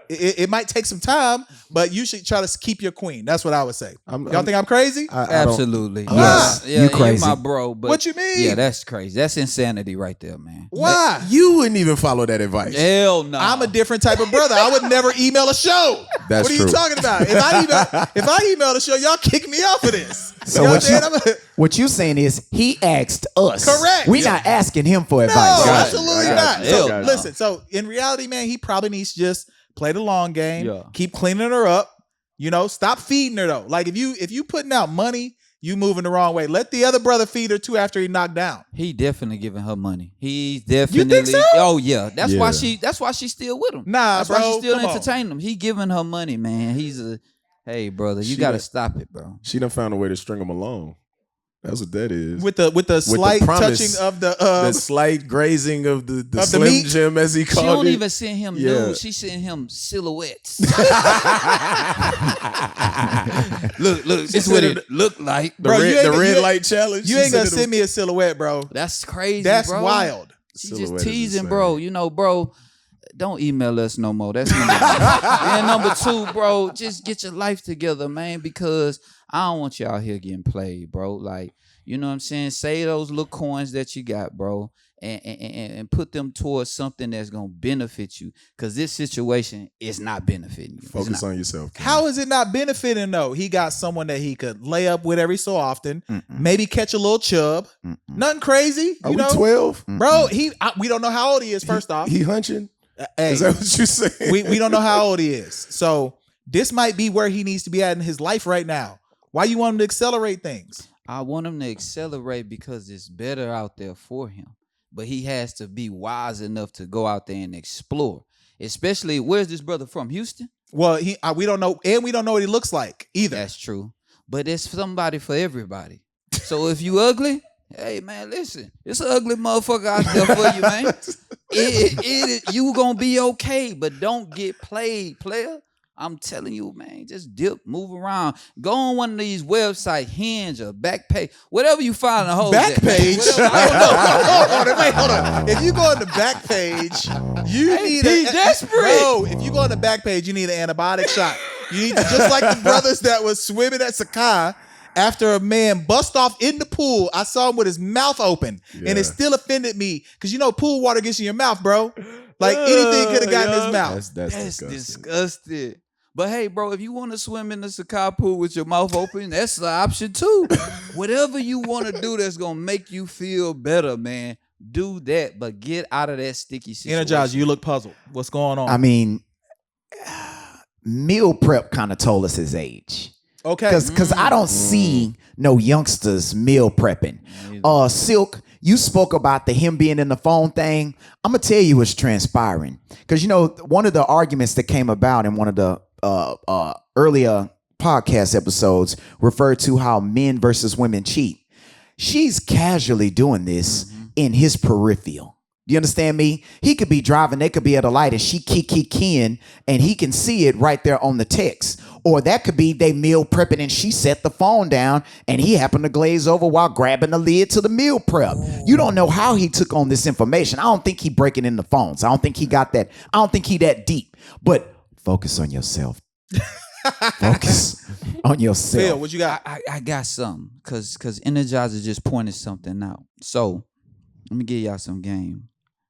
It might take some time, but you should try to keep your queen. That's what I would say. Y'all think I'm crazy? Absolutely. Yes. Yeah, You crazy. You're my bro. But What you mean? Yeah, that's crazy. That's insanity right there, man. Why? You wouldn't even follow that advice. Hell no. I'm a different type of brother. I would never email a show. That's what are you true. talking about? If I email a show, y'all kick me off of this. So You know what you saying is he asked us. Correct. We're not asking him for No, advice. Gotcha. absolutely I not. got you. So Gotcha. listen, so in reality, man, he probably needs to just play the long game. Yeah. Keep cleaning her up. Stop feeding her though. Like if you putting out money, you moving the wrong way. Let the other brother feed her too after he knocked down. He definitely giving her money. He's definitely. You think so? Oh yeah. That's why Yeah. That's why she's still with him. Nah, that's bro. why she's still come on. entertaining him. He giving her money, man. Hey brother, you She gotta done- stop it, bro. She done found a way to string him along. That's what that is. With the slight promise, touching of the the slight grazing of the the Slim meat? Jim, as he She called don't it. even send him Yeah. nudes. She send him silhouettes. look, this what it look like. The Bro, you red, ain't- the red you- light challenge. you She ain't gonna said it send me a silhouette, bro. That's crazy. That's bro. wild. She Silhouette just is teasing, insane. bro. Bro, don't email us no more. That's number one. And number two, bro, just get your life together, man, because I don't want you out here getting played, bro. Like, you know what I'm saying? Save those little coins that you got, bro, and put them towards something that's going to benefit you, because this situation is not benefiting you. It's Focus not. on yourself. King. How is it not benefiting though? He got someone that he could lay up with every so often, maybe catch a little chub. Nothing crazy, Are you we know, 12? bro. We don't know how old he is. First off, He hunching? hey, Is that what you saying? we don't know how old he is. So this might be where he needs to be at in his life right now. Why you want him to accelerate things? I want him to accelerate because it's better out there for him. But he has to be wise enough to go out there and explore. Especially, where's this brother from? Houston? Well, we don't know, and we don't know what he looks like either. That's true. But it's somebody for everybody. So if you ugly, hey man, listen, it's an ugly motherfucker out there for you, man. You gonna be okay, but don't get played, player. I'm telling you, man, just dip, move around. Go on one of these websites, Hinge or Backpage, whatever you find a whole Backpage? Hold on. If you go on the Backpage, you need desperate. Bro, if you go on the Backpage, you need an antibiotic shot. You need to, just like the brothers that was swimming at Sakai after a man bust off in the pool. I saw him with his mouth open, and it still offended me because pool water gets in your mouth, bro. Like anything could have gotten in his mouth. That's disgusting. But hey, bro, if you want to swim in the Sakai pool with your mouth open, that's an option too. Whatever you want to do that's going to make you feel better, man, do that. But get out of that sticky situation. Energize, you look puzzled. What's going on? I mean, meal prep kind of told us his age. Okay. Because I don't see no youngsters meal prepping. Silk, you spoke about him being in the phone thing. I'm going to tell you what's transpiring. Because, one of the arguments that came about in one of the earlier podcast episodes referred to how men versus women cheat. She's casually doing this in his peripheral. You understand me? He could be driving, they could be at a light, and she keying, and he can see it right there on the text. Or that could be they meal prepping and she set the phone down and he happened to glaze over while grabbing the lid to the meal prep. You don't know how he took on this information. I don't think he breaking in the phones. I don't think he got that. I don't think he that deep. But focus on yourself. Focus on yourself. Phil, what you got? I got something because Energizer just pointed something out. So let me give y'all some game,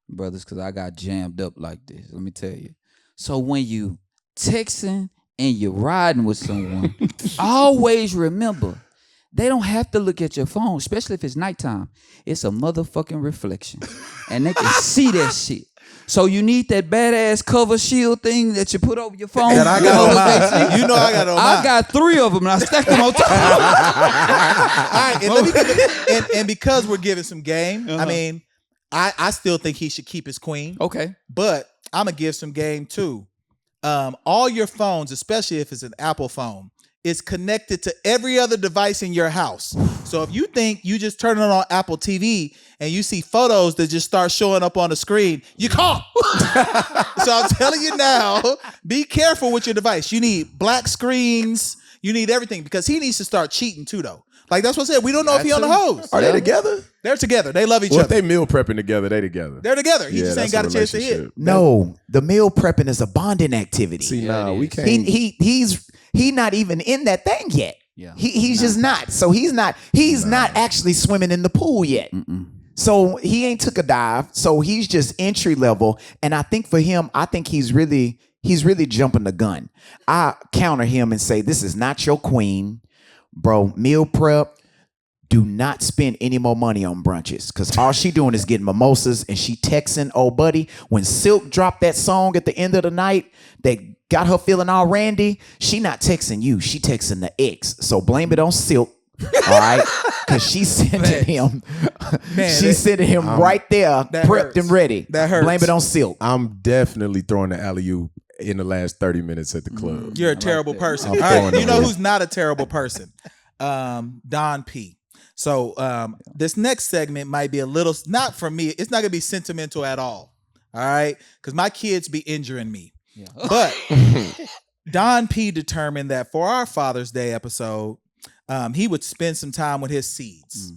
brothers, because I got jammed up like this. Let me tell you. So when you texting and you're riding with someone, always remember, they don't have to look at your phone, especially if it's nighttime. It's a motherfucking reflection. And they can see that shit. So you need that badass cover shield thing that you put over your phone. That I got on mine. I got on mine. I got 3 of them and I stacked them on top. All right, and because we're giving some game, I mean, I still think he should keep his queen. Okay. But I'm going to give some game too. All your phones, especially if it's an Apple phone, is connected to every other device in your house. So if you think you just turn it on Apple TV and you see photos that just start showing up on the screen, you caught. So I'm telling you now, be careful with your device. You need black screens. You need everything because he needs to start cheating too, though. Like that's what I said. We don't know if he on the hose. Are they together? They're together. They love each Well, if other. they meal prepping together, they together. They're together. He Yeah, just ain't that's got a chance to relationship. hit. No, the meal prepping is a bonding activity. See, Yeah, no, it we is. can't. He's not even in that thing yet. Yeah. He's just not. So he's not actually swimming in the pool yet. So he ain't took a dive. So he's just entry level. And I think for him, he's really jumping the gun. I counter him and say, this is not your queen, bro. Meal prep. Do not spend any more money on brunches because all she doing is getting mimosas and she texting old buddy. When Silk dropped that song at the end of the night that got her feeling all randy, she not texting you. She texting the ex. So blame it on Silk. All right. Because she sending him. Sending him right there prepped hurts. and ready. That hurts. Blame it on Silk. I'm definitely throwing the alley-oop in the last 30 minutes at the club. You're a terrible person. I'm All throwing right. the You know hoop. who's not a terrible person? Don P. So this next segment might be a little, not for me, it's not going to be sentimental at all. All right? Because my kids be injuring me. Yeah. But Don P determined that for our Father's Day episode, he would spend some time with his seeds.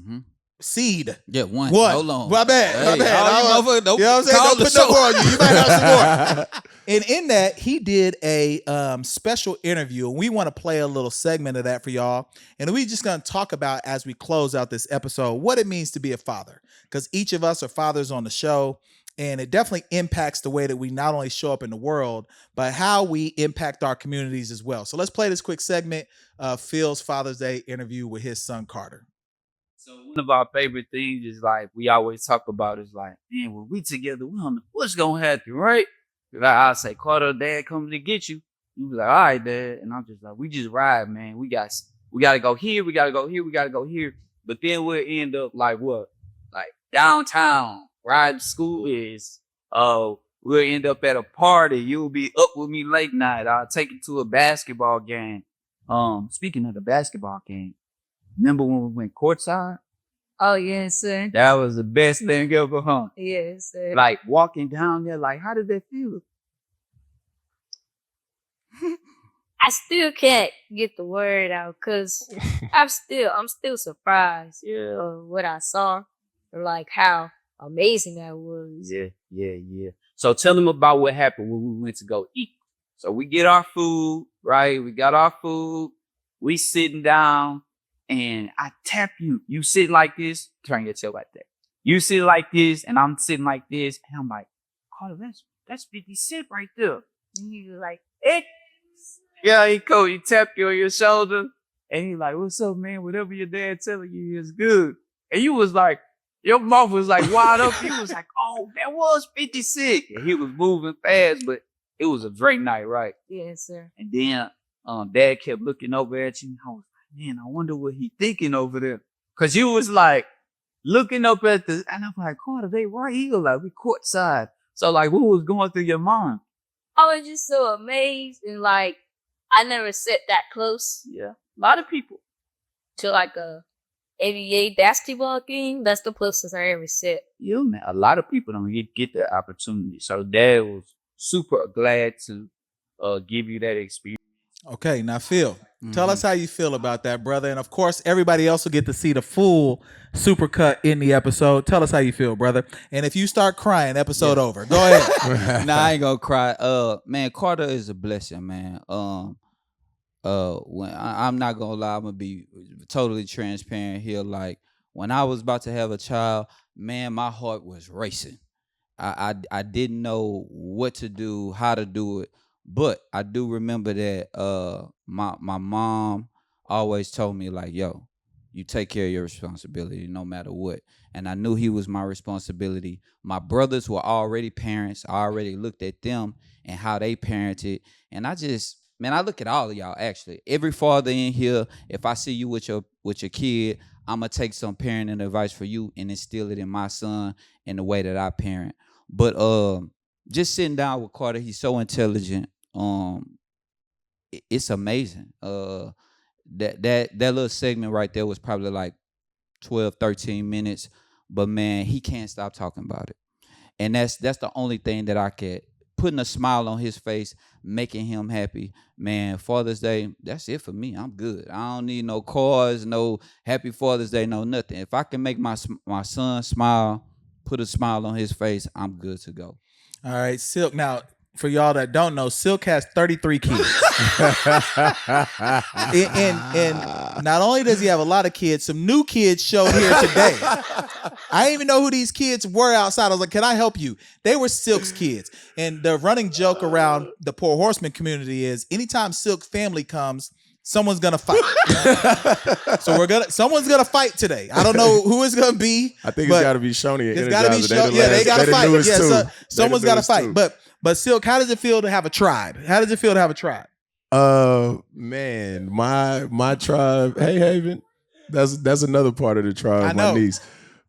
Seed. Yeah, one. What? Hold on. My bad. Hey, all you motherfuckers, don't You know what I'm saying? call Don't the put no show. more on you. You might have some more. And in that, he did a special interview, and we want to play a little segment of that for y'all. And we just going to talk about, as we close out this episode, what it means to be a father. Because each of us are fathers on the show, and it definitely impacts the way that we not only show up in the world, but how we impact our communities as well. So let's play this quick segment of Phil's Father's Day interview with his son, Carter. So one of our favorite things is like we always talk about is like, man, when we together, we don't know what's gonna happen, right? Like I'll say, Carter, Dad coming to get you. You be like, all right, Dad, and I'm just like, we just ride, man. We gotta go here, we gotta go here, we gotta go here. But then we'll end up like downtown, riding school is. We'll end up at a party. You'll be up with me late night. I'll take you to a basketball game. Speaking of the basketball game, remember when we went courtside? Oh, yes, sir. That was the best thing ever, huh? Yes, sir. Like walking down there, like how did that feel? I still can't get the word out because I'm still surprised, what I saw, or like how amazing that was. Yeah. So tell them about what happened when we went to go eat. So we get our food, right? We got our food. We sitting down and I tap you. You sit like this. Turn your tail like that. You sit like this and I'm sitting like this. And I'm like, Carter, that's 50 Cent right there. And you like, eh? Yeah, he cold. He tap you on your shoulder. And he like, what's up, man? Whatever your dad telling you is good. And you was like, your mouth was like wide up. You was like, oh, that was 50 Cent. And he was moving fast, but it was a great night, right? Yes, sir. And then Dad kept looking over at you. And I was like, man, I wonder what he thinking over there. Because you was like looking up at and I'm like, Carter, they right here. Like, we courtside. So, like, what was going through your mind? I was just so amazed and like, I never sat that close. Yeah. A lot of people. To like a NBA basketball game. That's the closest I ever sat. Yeah, man. A lot of people don't get the opportunity. So Dad was super glad to give you that experience. Okay, now Phil, tell us how you feel about that, brother. And of course, everybody else will get to see the full supercut in the episode. Tell us how you feel, brother. And if you start crying, episode over. Go ahead. Nah, I ain't gonna cry. Man, Carter is a blessing, man. When I'm not gonna lie, I'm gonna be totally transparent here. Like when I was about to have a child, man, my heart was racing. I didn't know what to do, how to do it, but I do remember that my mom always told me like, yo, you take care of your responsibility no matter what. And I knew he was my responsibility. My brothers were already parents. I already looked at them and how they parented. And I look at all of y'all actually. Every father in here, if I see you with your kid, I'm gonna take some parenting advice for you and instill it in my son in the way that I parent. But just sitting down with Carter, he's so intelligent. It's amazing. That little segment right there was probably like 12, 13 minutes. But man, he can't stop talking about it. And that's the only thing that I could, putting a smile on his face, making him happy. Man, Father's Day, that's it for me. I'm good. I don't need no cars, no happy Father's Day, no nothing. If I can make my son smile, put a smile on his face, I'm good to go. All right, Silk. Now, for y'all that don't know, Silk has 33 kids. and not only does he have a lot of kids, some new kids showed here today. I didn't even know who these kids were outside. I was like, can I help you? They were Silk's kids. And the running joke around the Pour Horsemen community is anytime Silk's family comes, someone's gonna fight. So someone's gonna fight today. I don't know who it's gonna be. I think it's gotta be Shoney. It's gotta be Shoney. Yeah, they gotta fight. Yeah, so someone's gotta fight. But Silk, how does it feel to have a tribe? How does it feel to have a tribe? Man, my tribe, Hey Haven, that's another part of the tribe, my niece.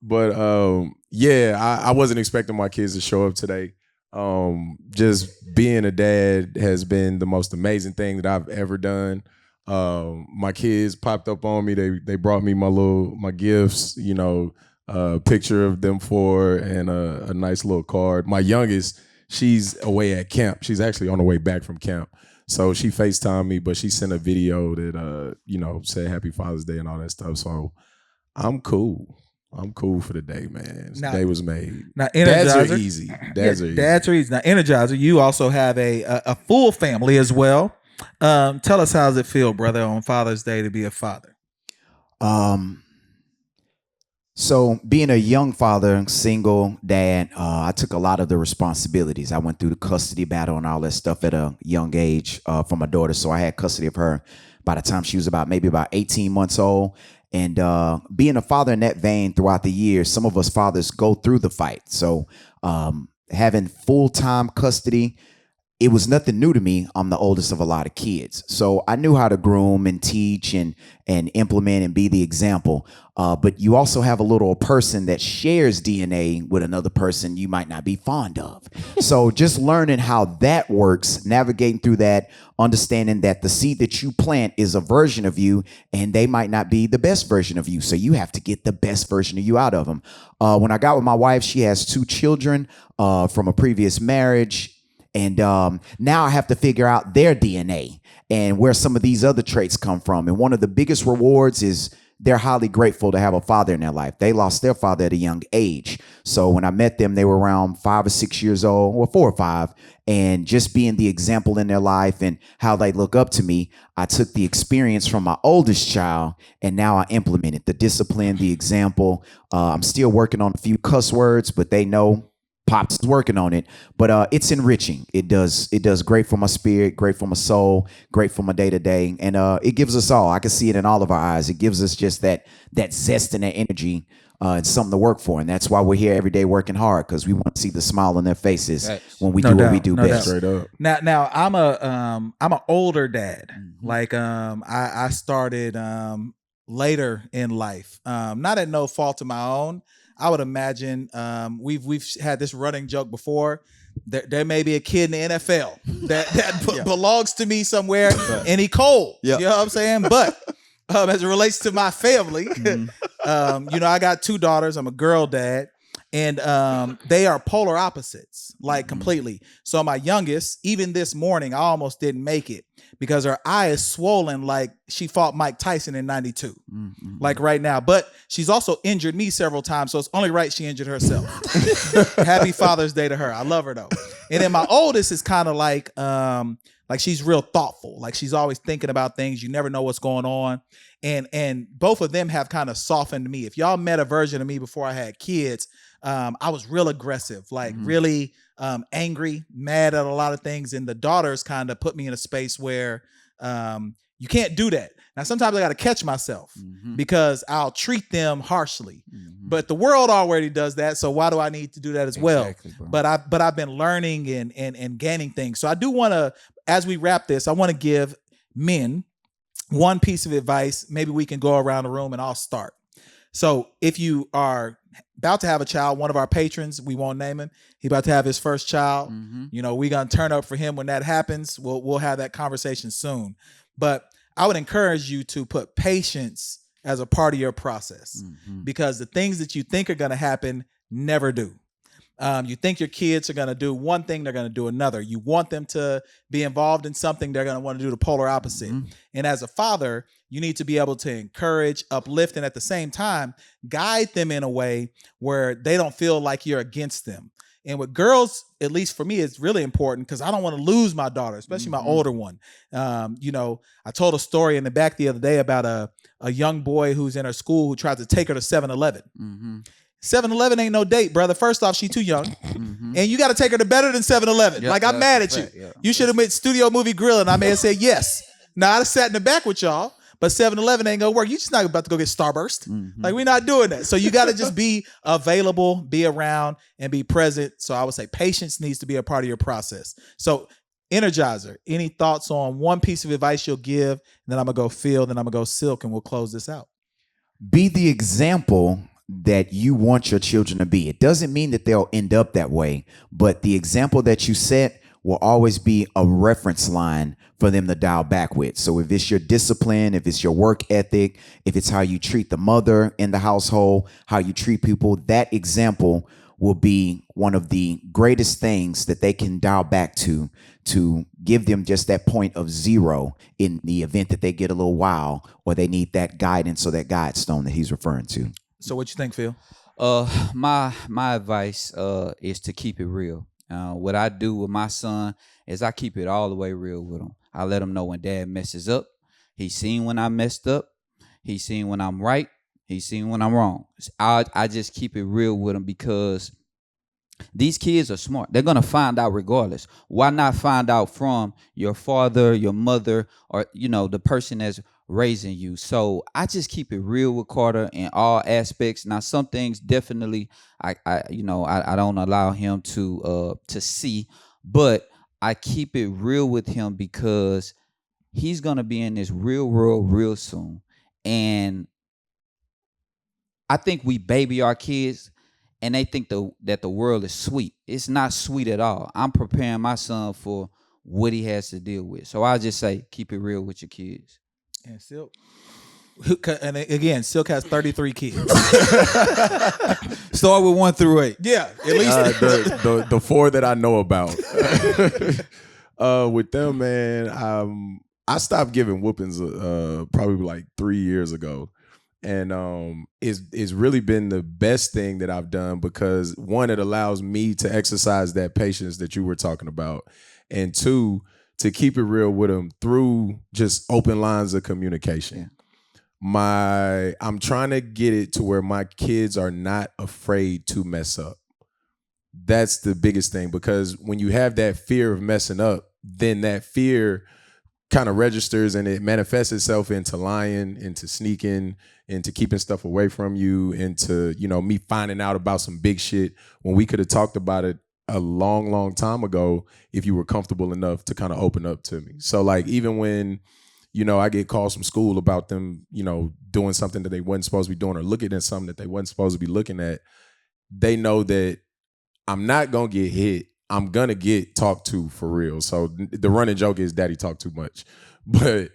But I wasn't expecting my kids to show up today. Just being a dad has been the most amazing thing that I've ever done. My kids popped up on me. They brought me my gifts, picture of them four and a nice little card. My youngest, she's away at camp. She's actually on the way back from camp. So she FaceTimed me, but she sent a video that said Happy Father's Day and all that stuff. So I'm cool. I'm cool for the day, man. The day was made. Now, Energizer, dads are easy. Dads are easy. Now, Energizer, you also have a full family as well. Tell us how does it feel, brother, on Father's Day to be a father? So being a young father, single dad, I took a lot of the responsibilities. I went through the custody battle and all that stuff at a young age for my daughter. So I had custody of her by the time she was maybe about 18 months old. And being a father in that vein throughout the years, some of us fathers go through the fight. So having full-time custody, it was nothing new to me. I'm the oldest of a lot of kids. So I knew how to groom and teach and implement and be the example. But you also have a little person that shares DNA with another person you might not be fond of. So just learning how that works, navigating through that, understanding that the seed that you plant is a version of you and they might not be the best version of you. So you have to get the best version of you out of them. When I got with my wife, she has 2 children from a previous marriage. And now I have to figure out their DNA and where some of these other traits come from. And one of the biggest rewards is they're highly grateful to have a father in their life. They lost their father at a young age. So when I met them, they were around 5 or 6 years old, or 4 or 5. And just being the example in their life and how they look up to me, I took the experience from my oldest child and now I implement it. The discipline, the example. I'm still working on a few cuss words, but they know Pops is working on it, but it's enriching. It does great for my spirit, great for my soul, great for my day to day, and it gives us all. I can see it in all of our eyes. It gives us just that zest and that energy. It's something to work for, and that's why we're here every day working hard, because we want to see the smile on their faces when we do what we do best. Straight up. Now I'm an older dad. Like I started later in life, not at no fault of my own. I would imagine we've had this running joke before. There may be a kid in the NFL that belongs to me somewhere, and he cold. You know what I'm saying? But as it relates to my family, I got 2 daughters. I'm a girl dad, and they are polar opposites, like completely. So my youngest, even this morning, I almost didn't make it because her eye is swollen like she fought Mike Tyson in 92, like right now. But she's also injured me several times, so it's only right she injured herself. Happy Father's Day to her. I love her though. And then my oldest is kind of like she's real thoughtful. Like she's always thinking about things. You never know what's going on. And both of them have kind of softened me. If y'all met a version of me before I had kids, I was real aggressive, like really angry, mad at a lot of things. And the daughters kind of put me in a space where you can't do that. Now, sometimes I got to catch myself because I'll treat them harshly. But the world already does that. So why do I need to do that as well? But I've been learning and gaining things. So I do want to, as we wrap this, I want to give men one piece of advice. Maybe we can go around the room and I'll start. So if you are about to have a child, one of our patrons, we won't name him, he's about to have his first child. We're going to turn up for him when that happens. We'll have that conversation soon. But I would encourage you to put patience as a part of your process because the things that you think are going to happen never do. You think your kids are going to do one thing, they're going to do another. You want them to be involved in something, they're going to want to do the polar opposite. And as a father, you need to be able to encourage, uplift, and at the same time, guide them in a way where they don't feel like you're against them. And with girls, at least for me, it's really important because I don't want to lose my daughter, especially my older one. I told a story in the back the other day about a young boy who's in her school who tried to take her to 7-Eleven. 7-Eleven ain't no date, brother. First off, she's too young. And you got to take her to better than 7-Eleven. Like, I'm mad at you. You should have made Studio Movie Grill, and I may have said yes. Now, I'd have sat in the back with y'all, but 7-Eleven ain't going to work. You just not about to go get Starburst. Like, we're not doing that. So you got to just be available, be around, and be present. So I would say patience needs to be a part of your process. So, Energizer, any thoughts on one piece of advice you'll give? And then I'm going to go Phil, then I'm going to go Silk, and we'll close this out. Be the example that you want your children to be. It doesn't mean that they'll end up that way, but the example that you set will always be a reference line for them to dial back with. So if it's your discipline, if it's your work ethic, if it's how you treat the mother in the household, how you treat people, that example will be one of the greatest things that they can dial back to give them just that point of zero in the event that they get a little wild or they need that guidance or that guide stone that he's referring to. So what you think, Phil? My advice is to keep it real. What I do with my son is I keep it all the way real with him. I let him know when dad messes up. He's seen when I messed up. He's seen when I'm right. He's seen when I'm wrong. I just keep it real with him because these kids are smart. They're going to find out regardless. Why not find out from your father, your mother, or, the person that's raising you? So I just keep it real with Carter in all aspects. Now, some things definitely I don't allow him to see, but I keep it real with him because he's gonna be in this real world real soon. And I think we baby our kids and they think that the world is sweet. It's not sweet at all. I'm preparing my son for what he has to deal with. So I just say, keep it real with your kids. And Silk. And again, Silk has 33 kids. Start with 1 through 8. Yeah, at least the 4 that I know about. With them, man, I stopped giving whoopings probably like 3 years ago. And it's really been the best thing that I've done because 1, it allows me to exercise that patience that you were talking about. And 2, to keep it real with them through just open lines of communication. I'm trying to get it to where my kids are not afraid to mess up. That's the biggest thing, because when you have that fear of messing up, then that fear kind of registers and it manifests itself into lying, into sneaking, into keeping stuff away from you, into, me finding out about some big shit when we could have talked about it a long, long time ago if you were comfortable enough to kind of open up to me. So like even when, I get calls from school about them, doing something that they wasn't supposed to be doing or looking at something that they wasn't supposed to be looking at, they know that I'm not going to get hit. I'm going to get talked to for real. So the running joke is daddy talk too much. But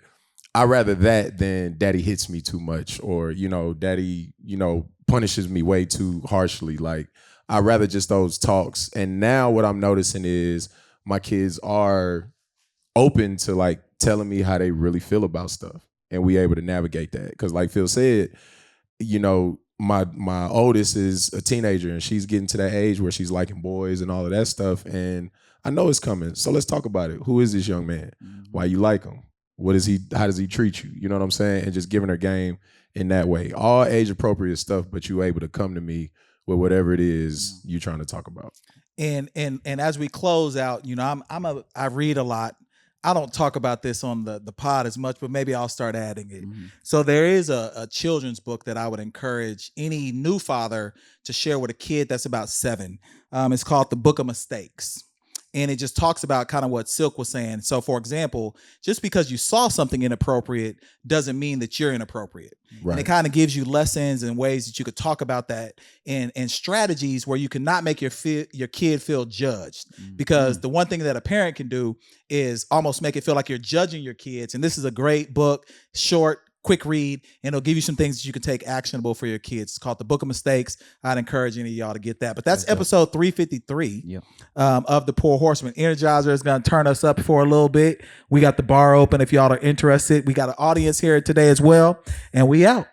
I'd rather that than daddy hits me too much or, daddy, punishes me way too harshly. Like, I'd rather just those talks. And now what I'm noticing is my kids are open to like telling me how they really feel about stuff. And we able to navigate that. Because like Phil said, my oldest is a teenager and she's getting to that age where she's liking boys and all of that stuff. And I know it's coming. So let's talk about it. Who is this young man? Why you like him? What is he? How does he treat you? You know what I'm saying? And just giving her game in that way. All age appropriate stuff, but you able to come to me with whatever it is you're trying to talk about. And as we close out, I read a lot. I don't talk about this on the pod as much, but maybe I'll start adding it. Mm-hmm. So there is a children's book that I would encourage any new father to share with a kid that's about 7. It's called The Book of Mistakes. And it just talks about kind of what Silk was saying. So, for example, just because you saw something inappropriate doesn't mean that you're inappropriate. Right. And it kind of gives you lessons and ways that you could talk about that and strategies where you can not make your kid feel judged. Mm-hmm. Because the one thing that a parent can do is almost make it feel like you're judging your kids. And this is a great book, short, quick read, and it'll give you some things that you can take actionable for your kids. It's called The Book of Mistakes. I'd encourage any of y'all to get that. But that's episode 353 of the Pour Horsemen. Energizer is going to turn us up for a little bit. We got the bar open if y'all are interested. We got an audience here today as well, and we out.